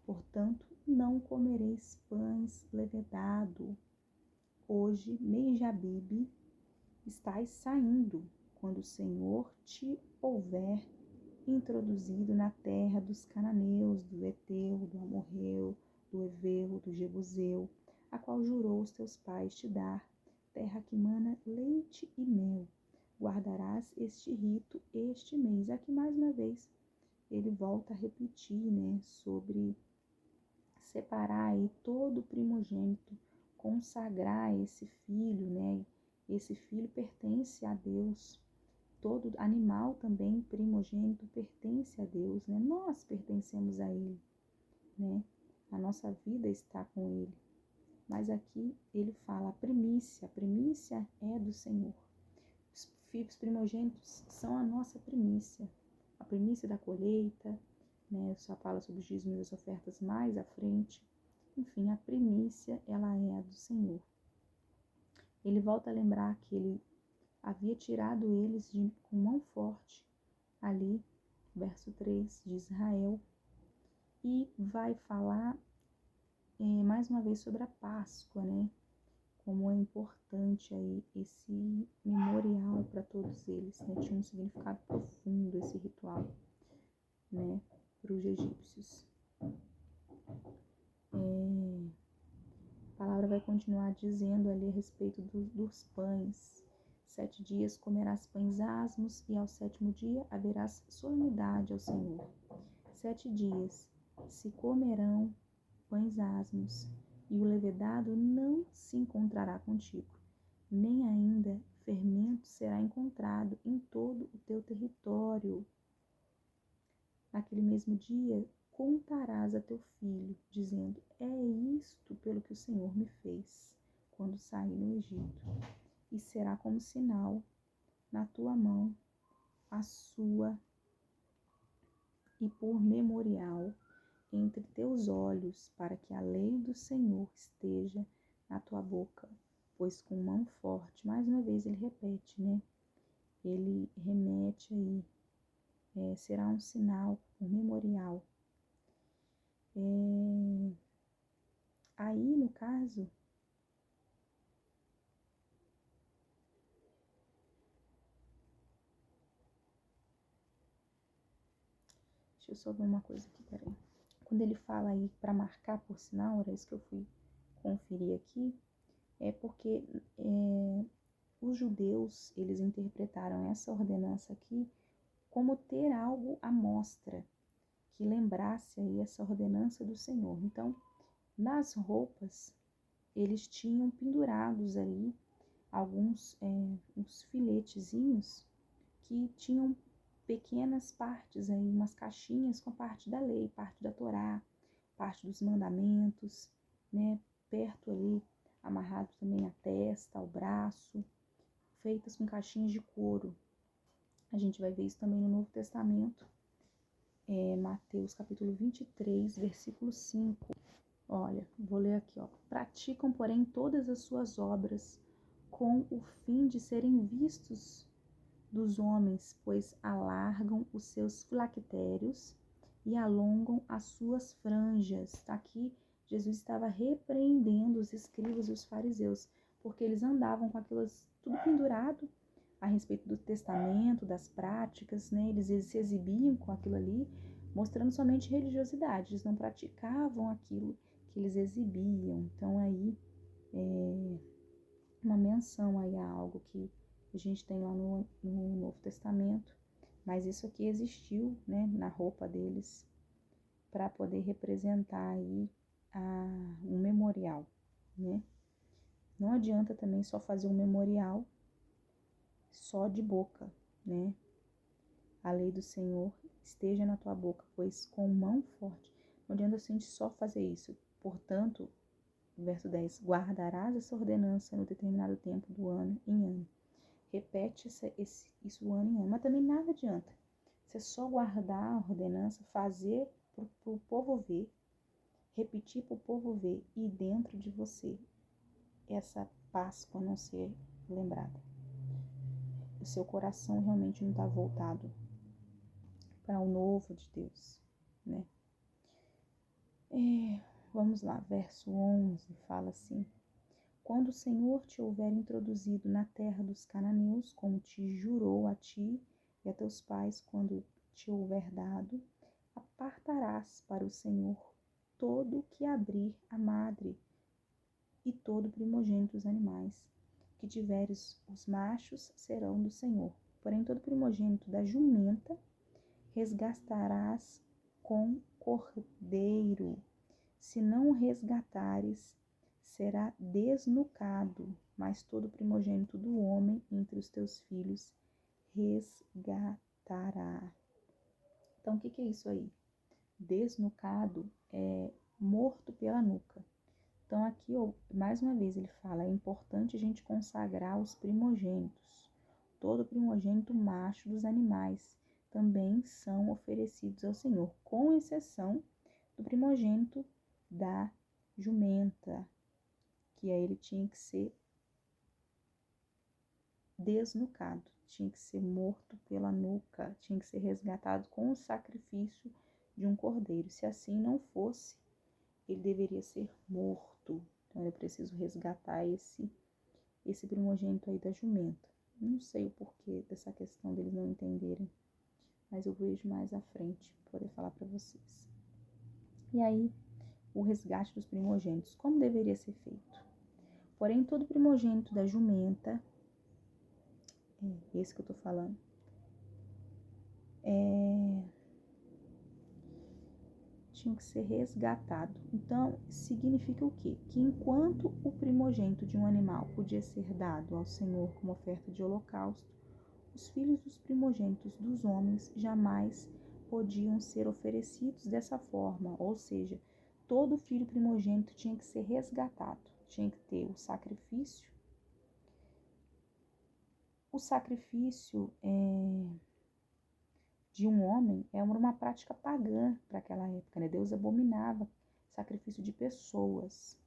Portanto, não comereis pães levedado. Hoje, mês de Abibe, estais saindo, quando o Senhor te houver introduzido na terra dos cananeus, do Eteu, do Amorreu, do Eveu, do Jebuseu, a qual jurou os teus pais te dar, terra que mana leite e mel. Guardarás este rito este mês. Aqui mais uma vez ele volta a repetir, né, sobre separar aí todo o primogênito, consagrar esse filho, né? Esse filho pertence a Deus. Todo animal também primogênito pertence a Deus, né? Nós pertencemos a Ele, né? A nossa vida está com Ele. Mas aqui ele fala a primícia é do Senhor. Os filhos primogênitos são a nossa primícia, a primícia da colheita, né? Só fala sobre os dízimos e as ofertas mais à frente. Enfim, a primícia, ela é a do Senhor. Ele volta a lembrar que ele havia tirado eles com mão forte, ali, verso 3, de Israel, e vai falar mais uma vez sobre a Páscoa, né? Como é importante aí esse memorial para todos eles, né? Tinha um significado profundo esse ritual, né? Para os egípcios. A palavra vai continuar dizendo ali a respeito dos pães. 7 dias comerás pães asmos e ao 7º dia haverás solenidade ao Senhor. 7 dias se comerão pães asmos e o levedado não se encontrará contigo, nem ainda fermento será encontrado em todo o teu território. Naquele mesmo dia contarás a teu filho, dizendo: é isto pelo que o Senhor me fez quando saí no Egito. E será como sinal na tua mão a sua e por memorial entre teus olhos, para que a lei do Senhor esteja na tua boca, pois com mão forte, mais uma vez ele repete, né? Ele remete aí, será um sinal, um memorial. Aí, no caso, deixa eu só ver uma coisa aqui, peraí. Quando ele fala aí para marcar por sinal, era isso que eu fui conferir aqui, é porque os judeus, eles interpretaram essa ordenança aqui como ter algo à mostra, que lembrasse aí essa ordenança do Senhor. Então, nas roupas, eles tinham pendurados ali alguns uns filetezinhos que tinham pequenas partes aí, umas caixinhas com a parte da lei, parte da Torá, parte dos mandamentos, né? Perto ali, amarrado também à testa, ao braço, feitas com caixinhas de couro. A gente vai ver isso também no Novo Testamento, Mateus capítulo 23, versículo 5. Olha, vou ler aqui, ó. Praticam, porém, todas as suas obras com o fim de serem vistos dos homens, pois alargam os seus filactérios e alongam as suas franjas. Está aqui, Jesus estava repreendendo os escribas e os fariseus, porque eles andavam com aquilo tudo pendurado a respeito do testamento, das práticas, né? Eles se exibiam com aquilo ali, mostrando somente religiosidade. Eles não praticavam aquilo que eles exibiam. Então aí uma menção aí a algo que a gente tem lá no Novo Testamento, mas isso aqui existiu, né, na roupa deles para poder representar aí um memorial, né? Não adianta também só fazer um memorial só de boca, né? A lei do Senhor esteja na tua boca, pois com mão forte. Não adianta a gente só fazer isso. Portanto, verso 10, guardarás essa ordenança no determinado tempo do ano em ano. Repete isso ano em ano, mas também nada adianta. Você só guardar a ordenança, fazer para o povo ver, repetir para o povo ver e dentro de você essa Páscoa não ser lembrada. O seu coração realmente não está voltado para o novo de Deus, né? Vamos lá, verso 11 fala assim: quando o Senhor te houver introduzido na terra dos cananeus, como te jurou a ti e a teus pais quando te houver dado, apartarás para o Senhor todo o que abrir a madre e todo primogênito dos animais que tiveres, os machos serão do Senhor. Porém, todo primogênito da jumenta resgatarás com cordeiro. Se não o resgatares, será desnucado, mas todo primogênito do homem entre os teus filhos resgatará. Então, o que é isso aí? Desnucado é morto pela nuca. Então, aqui, mais uma vez, ele fala, é importante a gente consagrar os primogênitos. Todo primogênito macho dos animais também são oferecidos ao Senhor, com exceção do primogênito da jumenta, que aí ele tinha que ser desnucado, tinha que ser morto pela nuca, tinha que ser resgatado com o sacrifício de um cordeiro. Se assim não fosse, ele deveria ser morto. Então eu preciso resgatar esse primogênito aí da jumenta. Não sei o porquê dessa questão deles não entenderem, mas eu vejo mais à frente para poder falar para vocês. E aí, o resgate dos primogênitos, como deveria ser feito? Porém, todo primogênito da jumenta, esse que eu tô falando, tinha que ser resgatado. Então, significa o quê? Que enquanto o primogênito de um animal podia ser dado ao Senhor como oferta de holocausto, os filhos dos primogênitos dos homens jamais podiam ser oferecidos dessa forma, ou seja, todo filho primogênito tinha que ser resgatado, tinha que ter o sacrifício. O sacrifício de um homem é uma prática pagã para aquela época, né? Deus abominava sacrifício de pessoas.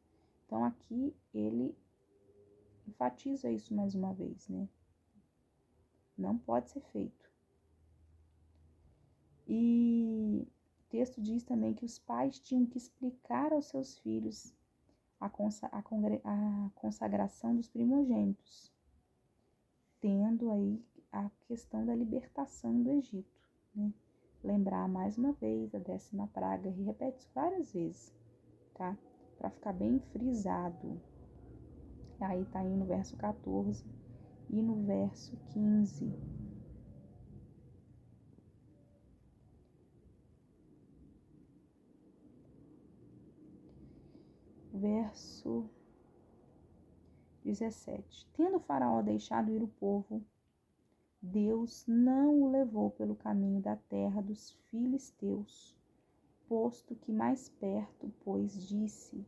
Então aqui ele enfatiza isso mais uma vez, né? Não pode ser feito. E o texto diz também que os pais tinham que explicar aos seus filhos a consagração dos primogênitos, tendo aí a questão da libertação do Egito, né? Lembrar mais uma vez a 10ª praga, e repete isso várias vezes, tá? Para ficar bem frisado. Aí tá aí no verso 14 e no verso 15. Verso 17. Tendo Faraó deixado ir o povo, Deus não o levou pelo caminho da terra dos filisteus, posto que mais perto, pois disse: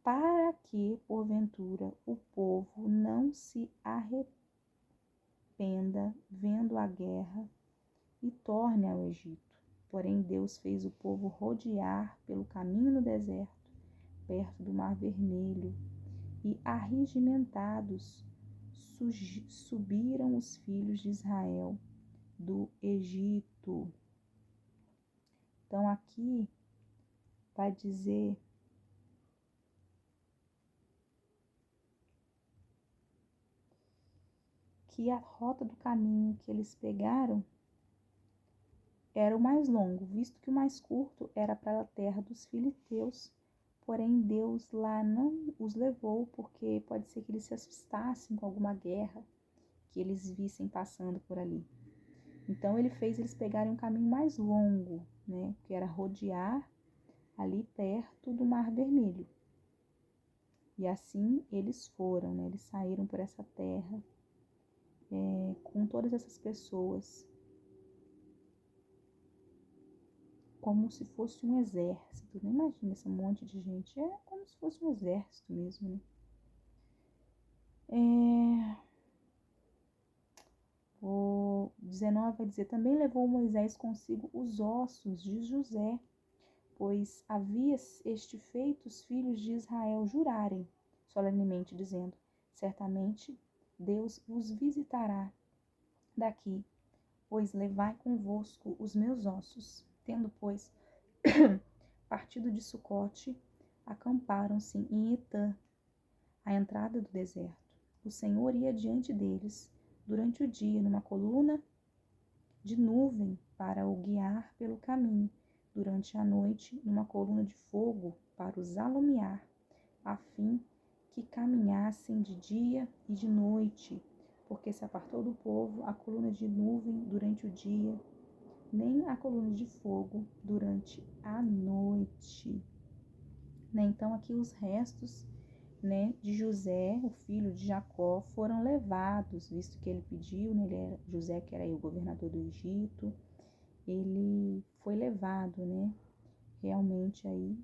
para que, porventura, o povo não se arrependa vendo a guerra e torne ao Egito. Porém, Deus fez o povo rodear pelo caminho no deserto, perto do Mar Vermelho, e arregimentados subiram os filhos de Israel do Egito. Então aqui vai dizer que a rota do caminho que eles pegaram era o mais longo, visto que o mais curto era para a terra dos filisteus. Porém, Deus lá não os levou, porque pode ser que eles se assustassem com alguma guerra que eles vissem passando por ali. Então, ele fez eles pegarem um caminho mais longo, né, que era rodear ali perto do Mar Vermelho. E assim eles foram, né, eles saíram por essa terra com todas essas pessoas, como se fosse um exército. Não imagina esse monte de gente, é como se fosse um exército mesmo, né? O 19 vai dizer, também levou Moisés consigo os ossos de José, pois havia este feito os filhos de Israel jurarem solenemente, dizendo, certamente Deus vos visitará daqui, pois levai convosco os meus ossos. Tendo, pois, partido de Sucote, acamparam-se em Etã, à entrada do deserto. O Senhor ia diante deles durante o dia numa coluna de nuvem para o guiar pelo caminho, durante a noite numa coluna de fogo para os alumiar, a fim que caminhassem de dia e de noite, porque se apartou do povo a coluna de nuvem durante o dia, nem a coluna de fogo durante a noite. Né? Então aqui os restos, né, de José, o filho de Jacó, foram levados, visto que ele pediu, né, José, que era aí o governador do Egito, ele foi levado, né, realmente aí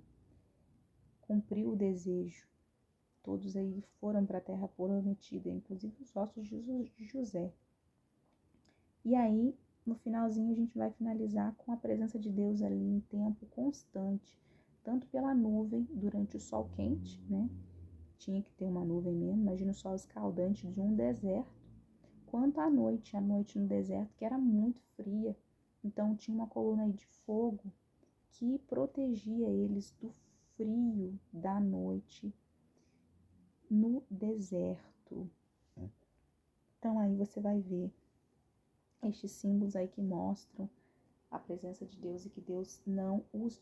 cumpriu o desejo. Todos aí foram para a terra prometida, inclusive os ossos de José. E aí, no finalzinho, a gente vai finalizar com a presença de Deus ali em tempo constante, tanto pela nuvem durante o sol quente, né? Tinha que ter uma nuvem mesmo, imagina o sol escaldante de um deserto, quanto a noite no deserto, que era muito fria. Então tinha uma coluna aí de fogo que protegia eles do frio da noite no deserto. Então aí você vai ver estes símbolos aí que mostram a presença de Deus e que Deus não os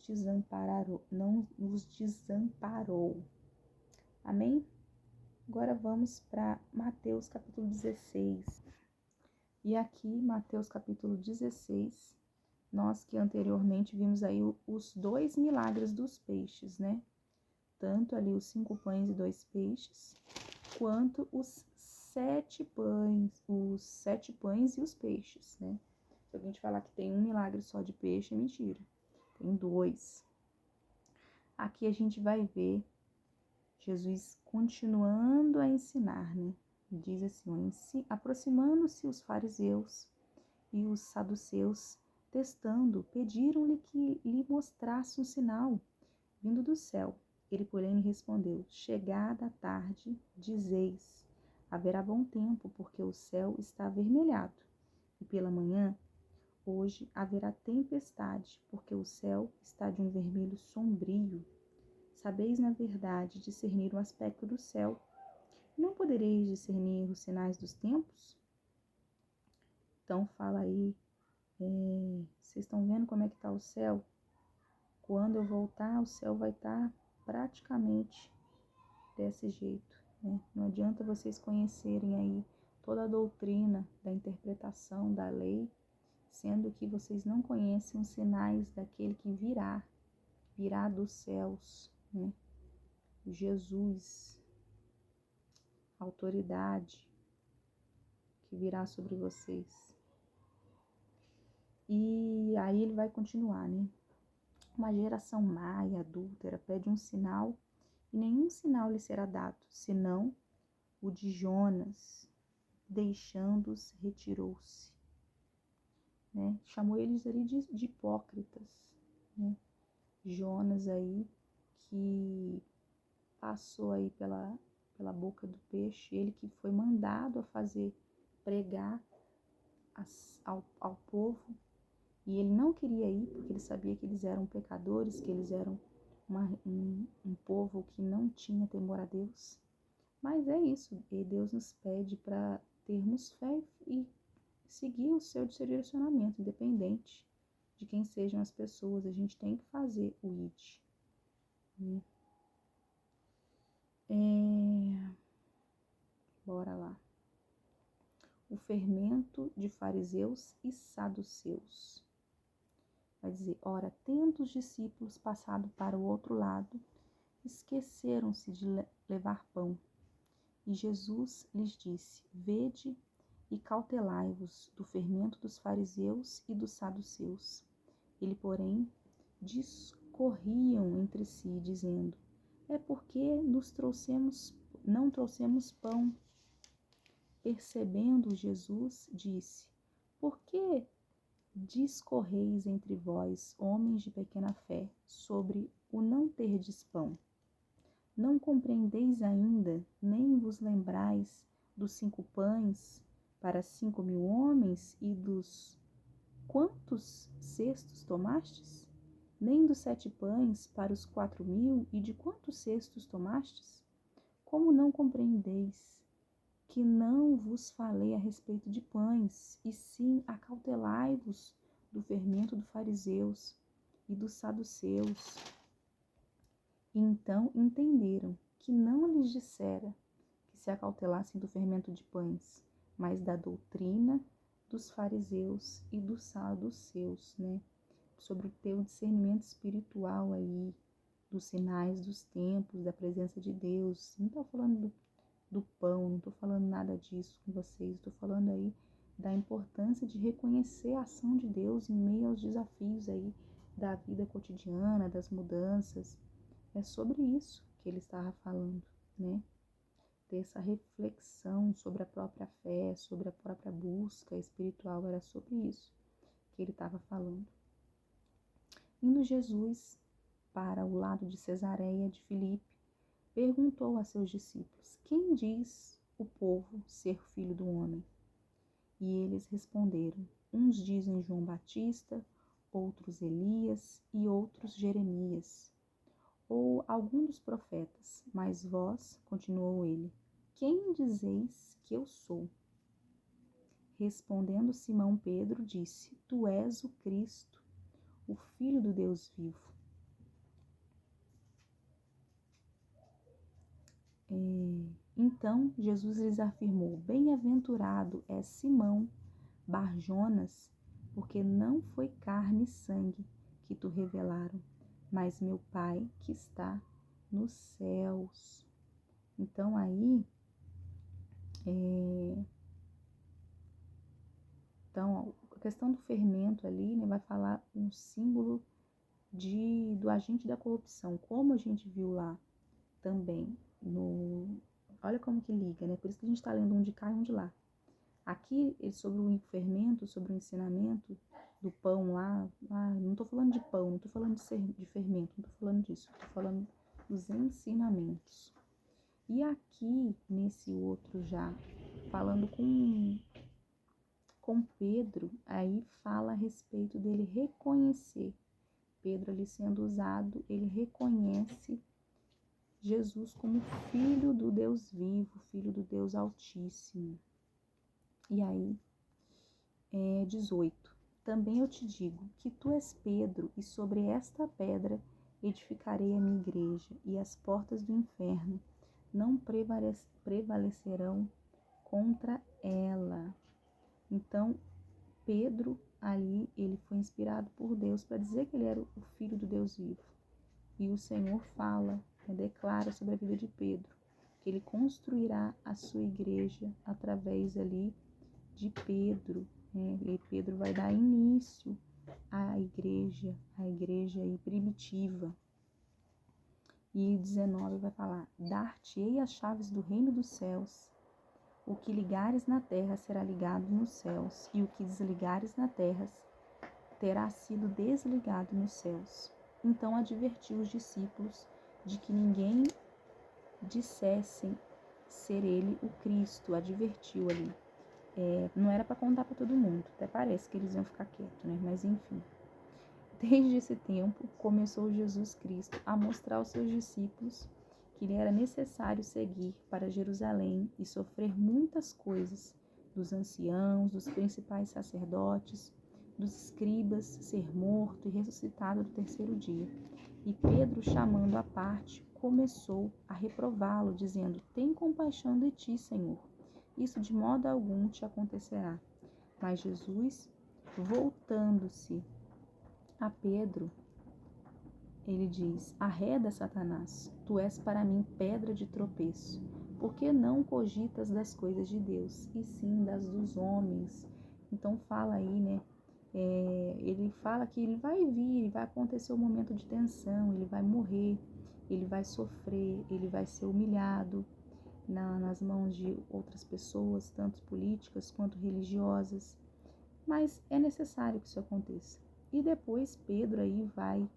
desamparou. Amém? Agora vamos para Mateus capítulo 16. E aqui, Mateus capítulo 16, nós que anteriormente vimos aí os 2 milagres dos peixes, né? Tanto ali os 5 pães e 2 peixes, quanto os 7 pães e os peixes, né? Se alguém te falar que tem um milagre só de peixe, é mentira. Tem 2. Aqui a gente vai ver Jesus continuando a ensinar, né? Diz assim, aproximando-se os fariseus e os saduceus, testando, pediram-lhe que lhe mostrasse um sinal vindo do céu. Ele, porém, respondeu, chegada a tarde, dizeis, haverá bom tempo, porque o céu está avermelhado. E pela manhã, hoje, haverá tempestade, porque o céu está de um vermelho sombrio. Sabeis, na verdade, discernir o aspecto do céu. Não podereis discernir os sinais dos tempos? Então, fala aí, vocês estão vendo como é que está o céu? Quando eu voltar, o céu vai estar praticamente desse jeito, né? Não adianta vocês conhecerem aí toda a doutrina da interpretação da lei, sendo que vocês não conhecem os sinais daquele que virá dos céus, né? Jesus, autoridade que virá sobre vocês. E aí ele vai continuar, né? Uma geração má e adúltera pede um sinal, e nenhum sinal lhe será dado, senão o de Jonas, deixando-os, retirou-se. Né? Chamou eles ali de hipócritas. Né? Jonas aí, que passou aí pela boca do peixe, ele que foi mandado a pregar ao povo, E ele não queria ir porque ele sabia que eles eram pecadores, que eles eram um povo que não tinha temor a Deus. Mas é isso, e Deus nos pede para termos fé e seguir o seu direcionamento, independente de quem sejam as pessoas. A gente tem que fazer o ID. Né? Bora lá. O fermento de fariseus e saduceus. Vai dizer, ora, tendo os discípulos passado para o outro lado, esqueceram-se de levar pão. E Jesus lhes disse, vede e cautelai-vos do fermento dos fariseus e dos saduceus. Ele, porém, discorriam entre si, dizendo, é porque não trouxemos pão. Percebendo Jesus, disse, por que discorreis entre vós, homens de pequena fé, sobre o não terdes pão? Não compreendeis ainda, nem vos lembrais dos 5 pães para 5.000 homens e dos quantos cestos tomastes? Nem dos 7 pães para os 4.000 e de quantos cestos tomastes? Como não compreendeis que não vos falei a respeito de pães, e sim acautelai-vos do fermento dos fariseus e dos saduceus? E então entenderam que não lhes dissera que se acautelassem do fermento de pães, mas da doutrina dos fariseus e dos saduceus, né? Sobre ter o discernimento espiritual aí, dos sinais dos tempos, da presença de Deus. Não estou falando do pão, não estou falando nada disso com vocês, estou falando aí da importância de reconhecer a ação de Deus em meio aos desafios aí da vida cotidiana, das mudanças. É sobre isso que ele estava falando, né? Ter essa reflexão sobre a própria fé, sobre a própria busca espiritual, era sobre isso que ele estava falando. Indo Jesus para o lado de Cesareia de Filipe, perguntou a seus discípulos, quem diz o povo ser filho do homem? E eles responderam, uns dizem João Batista, outros Elias e outros Jeremias, ou algum dos profetas. Mas vós, continuou ele, quem dizeis que eu sou? Respondendo Simão Pedro, disse, tu és o Cristo, o Filho do Deus vivo. Então Jesus lhes afirmou, bem-aventurado é Simão Bar-Jonas, porque não foi carne e sangue que te revelaram, mas meu Pai que está nos céus. Então aí, a questão do fermento ali, né, vai falar um símbolo do agente da corrupção, como a gente viu lá também, olha como que liga, né? Por isso que a gente está lendo um de cá e um de lá. Aqui, sobre o fermento, sobre o ensinamento do pão lá, não estou falando de pão, não estou falando de fermento, não estou falando disso, estou falando dos ensinamentos. E aqui, nesse outro já, falando com Pedro, aí fala a respeito dele reconhecer. Pedro ali sendo usado, ele reconhece Jesus como Filho do Deus vivo, Filho do Deus Altíssimo. E aí, 18. Também eu te digo que tu és Pedro, e sobre esta pedra edificarei a minha igreja, e as portas do inferno não prevalecerão contra ela. Então, Pedro ali, ele foi inspirado por Deus para dizer que ele era o Filho do Deus vivo. E o Senhor fala, declara sobre a vida de Pedro, que ele construirá a sua igreja através ali de Pedro, né? E Pedro vai dar início à igreja aí primitiva. E 19 vai falar, dar-te-ei as chaves do reino dos céus, o que ligares na terra será ligado nos céus, e o que desligares na terra terá sido desligado nos céus. Então advertiu os discípulos de que ninguém dissessem ser ele o Cristo, advertiu ali. Não era para contar para todo mundo, até parece que eles iam ficar quietos, né? Mas enfim. Desde esse tempo, começou Jesus Cristo a mostrar aos seus discípulos que lhe era necessário seguir para Jerusalém e sofrer muitas coisas dos anciãos, dos principais sacerdotes, dos escribas, ser morto e ressuscitado no terceiro dia. E Pedro, chamando à parte, começou a reprová-lo, dizendo: tem compaixão de ti, Senhor. Isso de modo algum te acontecerá. Mas Jesus, voltando-se a Pedro, ele diz: arreda, Satanás, tu és para mim pedra de tropeço, porque não cogitas das coisas de Deus, e sim das dos homens. Então fala aí, né? Ele fala que ele vai vir, vai acontecer um momento de tensão, ele vai morrer, ele vai sofrer, ele vai ser humilhado nas mãos de outras pessoas, tanto políticas quanto religiosas, mas é necessário que isso aconteça. E depois Pedro aí vai,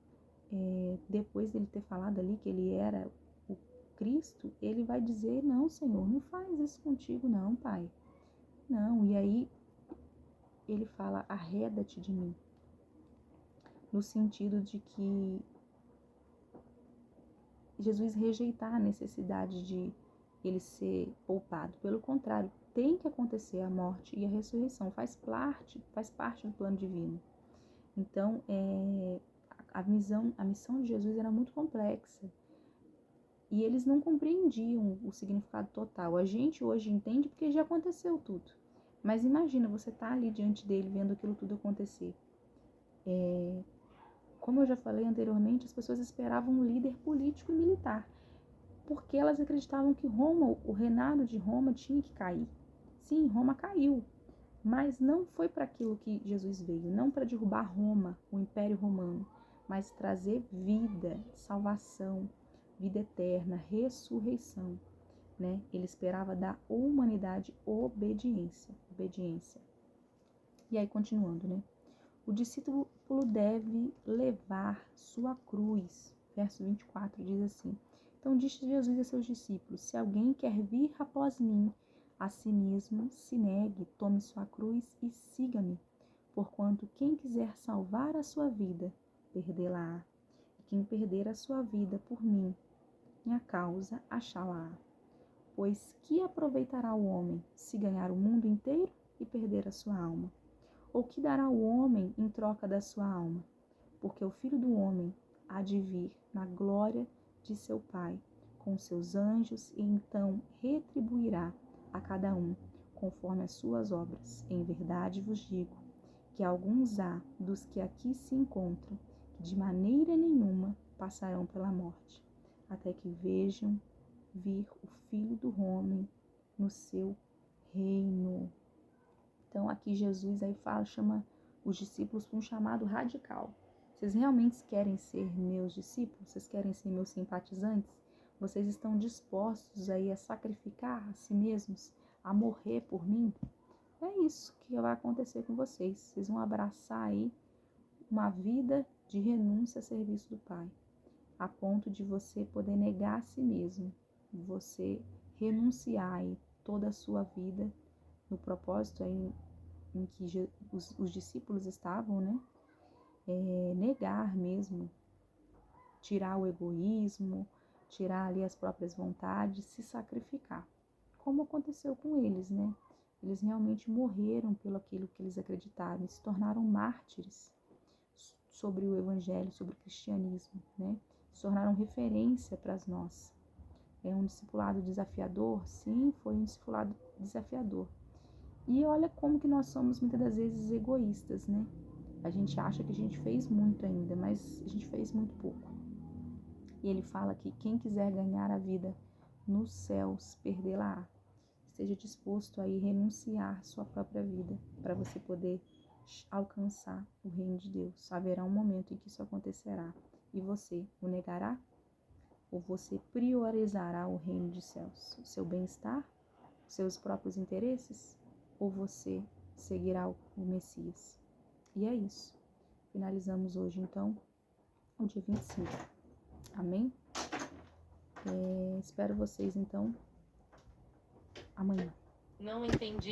depois dele ter falado ali que ele era o Cristo, ele vai dizer: não, Senhor, não faz isso contigo não, Pai. Não, e aí ele fala: arreda-te de mim, no sentido de que Jesus rejeitar a necessidade de ele ser poupado. Pelo contrário, tem que acontecer a morte e a ressurreição, faz parte do plano divino. Então, a missão de Jesus era muito complexa e eles não compreendiam o significado total. A gente hoje entende porque já aconteceu tudo. Mas imagina, você tá ali diante dele vendo aquilo tudo acontecer. Como eu já falei anteriormente, as pessoas esperavam um líder político e militar, porque elas acreditavam que Roma, o reinado de Roma tinha que cair. Sim, Roma caiu, mas não foi para aquilo que Jesus veio, não para derrubar Roma, o Império Romano, mas trazer vida, salvação, vida eterna, ressurreição, né? Ele esperava da humanidade obediência. E aí, continuando, né? O discípulo deve levar sua cruz. Verso 24 diz assim: então disse Jesus a seus discípulos: se alguém quer vir após mim, a si mesmo se negue, tome sua cruz e siga-me. Porquanto quem quiser salvar a sua vida, perdê-la-á. E quem perder a sua vida por mim, minha causa, achá-la-á. Pois que aproveitará o homem se ganhar o mundo inteiro e perder a sua alma? Ou que dará o homem em troca da sua alma? Porque o Filho do Homem há de vir na glória de seu Pai, com seus anjos, e então retribuirá a cada um, conforme as suas obras. Em verdade vos digo, que alguns há dos que aqui se encontram, que de maneira nenhuma passarão pela morte, até que vejam vir o Filho do Homem no seu reino. Então aqui Jesus aí chama os discípulos para um chamado radical. Vocês realmente querem ser meus discípulos? Vocês querem ser meus simpatizantes? Vocês estão dispostos aí a sacrificar a si mesmos, a morrer por mim? É isso que vai acontecer com vocês. Vocês vão abraçar aí uma vida de renúncia a serviço do Pai, a ponto de você poder negar a si mesmo, você renunciar aí toda a sua vida no propósito aí em que os discípulos estavam, né? Negar mesmo, tirar o egoísmo, tirar ali as próprias vontades, se sacrificar, como aconteceu com eles, né? Eles realmente morreram pelo aquilo que eles acreditaram, se tornaram mártires sobre o evangelho, sobre o cristianismo, né? Se tornaram referência para nós. É um discipulado desafiador? Sim, foi um discipulado desafiador. E olha como que nós somos muitas das vezes egoístas, né? A gente acha que a gente fez muito ainda, mas a gente fez muito pouco. E ele fala que quem quiser ganhar a vida nos céus, perdê-la-á. Esteja disposto a ir renunciar sua própria vida para você poder alcançar o reino de Deus. Haverá um momento em que isso acontecerá. E você o negará? Ou você priorizará o reino dos céus? O seu bem-estar? Os seus próprios interesses? Ou você seguirá o Messias? E é isso. Finalizamos hoje, então, o dia 25. Amém? Espero vocês, então, amanhã. Não entendi.